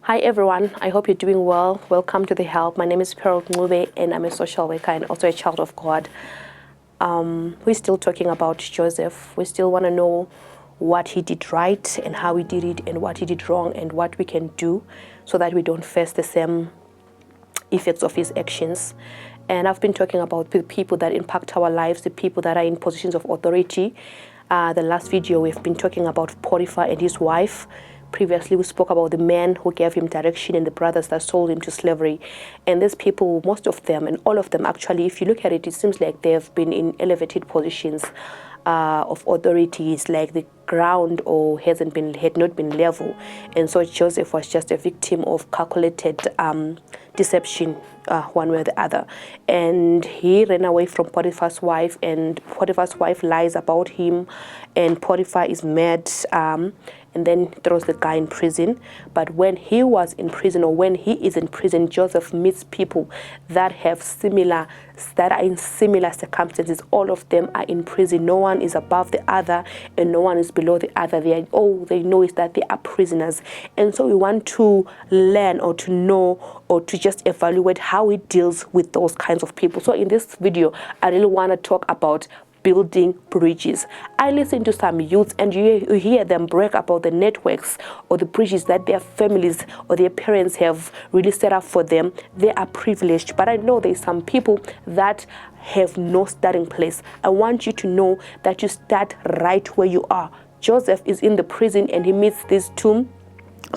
Hi everyone, I hope you're doing well. Welcome to The Help. My name is Pearl Ngube and I'm a social worker and also a child of God. We're still talking about Joseph. We still want to know what he did right and how he did it and what he did wrong and what we can do so that we don't face the same effects of his actions. And I've been talking about the people that impact our lives, the people that are in positions of authority. The last video we've been talking about Potiphar and his wife. Previously, we spoke about the man who gave him direction and the brothers that sold him to slavery. And these people, most of them, and all of them actually, if you look at it, it seems like they have been in elevated positions of authorities, like the ground or had not been level. And so Joseph was just a victim of calculated deception, one way or the other. And he ran away from Potiphar's wife, and Potiphar's wife lies about him, and Potiphar is mad, and then throws the guy in prison. But when he was in prison, or when he is in prison, Joseph meets people that are in similar circumstances. All of them are in prison. No one is above the other and no one is below the other. All they know is that they are prisoners. And so we want to learn or to know or to just evaluate how he deals with those kinds of people. So in this video, I really want to talk about building bridges. I listen to some youths and you hear them brag about the networks or the bridges that their families or their parents have really set up for them. They are privileged, but I know there's some people that have no starting place. I want you to know that you start right where you are. Joseph is in the prison and he meets these two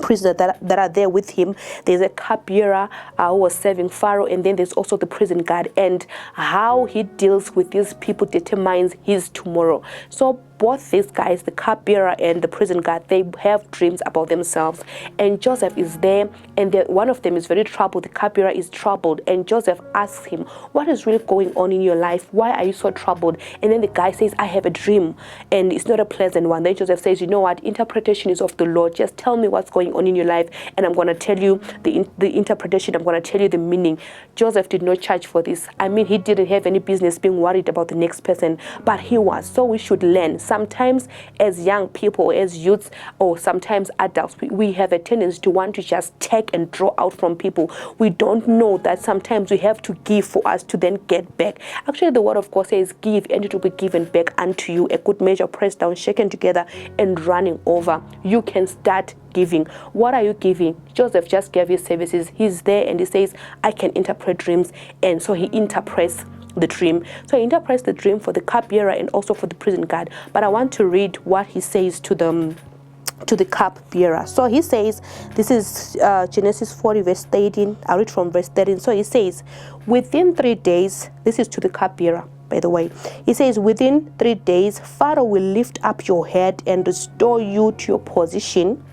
prisoners that are there with him. There's a cupbearer who was serving Pharaoh, and then there's also the prison guard, and how he deals with these people determines his tomorrow. So both these guys, the cupbearer and the prison guard, they have dreams about themselves, and Joseph is there, and one of them is very troubled. The cupbearer is troubled, and Joseph asks him, what is really going on in your life? Why are you so troubled? And then the guy says, I have a dream, and it's not a pleasant one. Then Joseph says, you know what, interpretation is of the Lord. Just tell me what's going on in your life, and I'm going to tell you the interpretation. I'm going to tell you the meaning. Joseph did not charge for this. I mean, he didn't have any business being worried about the next person, but he was. So we should learn. Sometimes as young people, as youths, or sometimes adults, we have a tendency to want to just take and draw out from people. We don't know that sometimes we have to give for us to then get back. Actually, the word of God says, give and it will be given back unto you. A good measure, pressed down, shaken together, and running over. You can start giving. What are you giving? Joseph just gave his services. He's there and he says, I can interpret dreams. And so he interprets the dream. So he interprets the dream for the cupbearer and also for the prison guard. But I want to read what he says to the cupbearer. So he says, this is Genesis 40 verse 13. I'll read from verse 13. So he says, within 3 days, this is to the cupbearer, by the way. He says, within 3 days, Pharaoh will lift up your head and restore you to your position,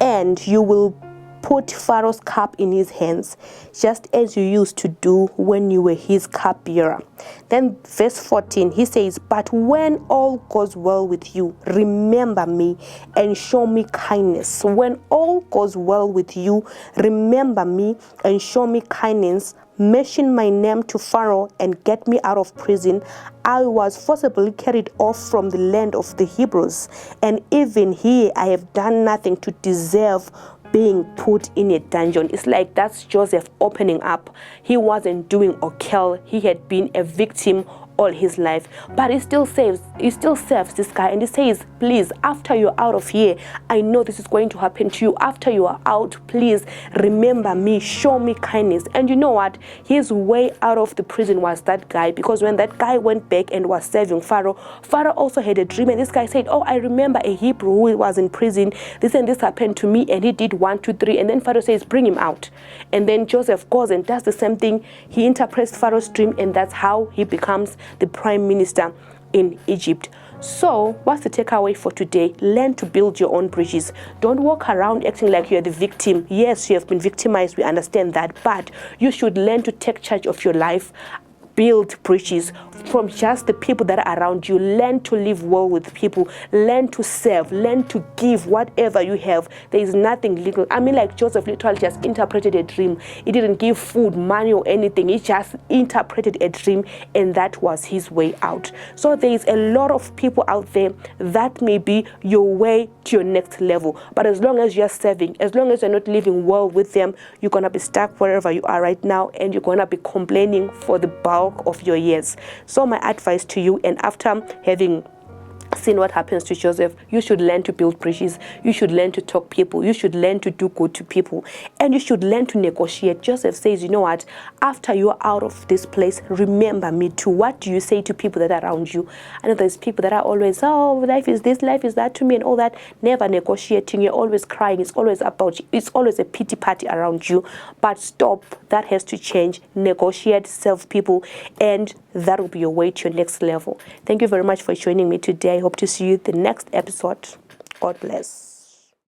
and you will put Pharaoh's cup in his hands, just as you used to do when you were his cupbearer. Then verse 14, he says, but when all goes well with you, remember me and show me kindness. When all goes well with you, remember me and show me kindness. Mention my name to Pharaoh and get me out of prison. I was forcibly carried off from the land of the Hebrews, and even here I have done nothing to deserve being put in a dungeon. It's like that's Joseph opening up. He wasn't doing okay. He had been a victim all his life, but he still serves this guy, and he says, please, after you're out of here, I know this is going to happen to you. After you are out, please remember me, show me kindness. And you know what, his way out of the prison was that guy, because when that guy went back and was serving Pharaoh also had a dream, and this guy said, oh, I remember a Hebrew who was in prison, this and this happened to me, and he did 1, 2, 3, and then Pharaoh says, bring him out. And then Joseph goes and does the same thing. He interprets Pharaoh's dream, and that's how he becomes the prime minister in Egypt. So what's the takeaway for today? Learn to build your own bridges. Don't walk around acting like you're the victim. Yes, you have been victimized, we understand that, but you should learn to take charge of your life. build bridges from just the people that are around you. Learn to live well with people. Learn to serve. Learn to give whatever you have. There is nothing legal. I mean, like Joseph literally just interpreted a dream. He didn't give food, money, or anything. He just interpreted a dream, and that was his way out. So there is a lot of people out there that may be your way to your next level. But as long as you're serving, as long as you're not living well with them, you're going to be stuck wherever you are right now, and you're going to be complaining for the bulk of your years. So my advice to you, and after having seen what happens to Joseph, you should learn to build bridges. You should learn to talk people. You should learn to do good to people, and you should learn to negotiate. Joseph says, you know what, after you're out of this place, remember me too. What do you say to people that are around you? I know there's people that are always, oh, life is this, life is that to me, and all that. Never negotiating. You're always crying. It's always about you. It's always a pity party around you. But stop. That has to change. Negotiate, serve people, and that will be your way to your next level. Thank you very much for joining me today. I hope to see you in the next episode. God bless.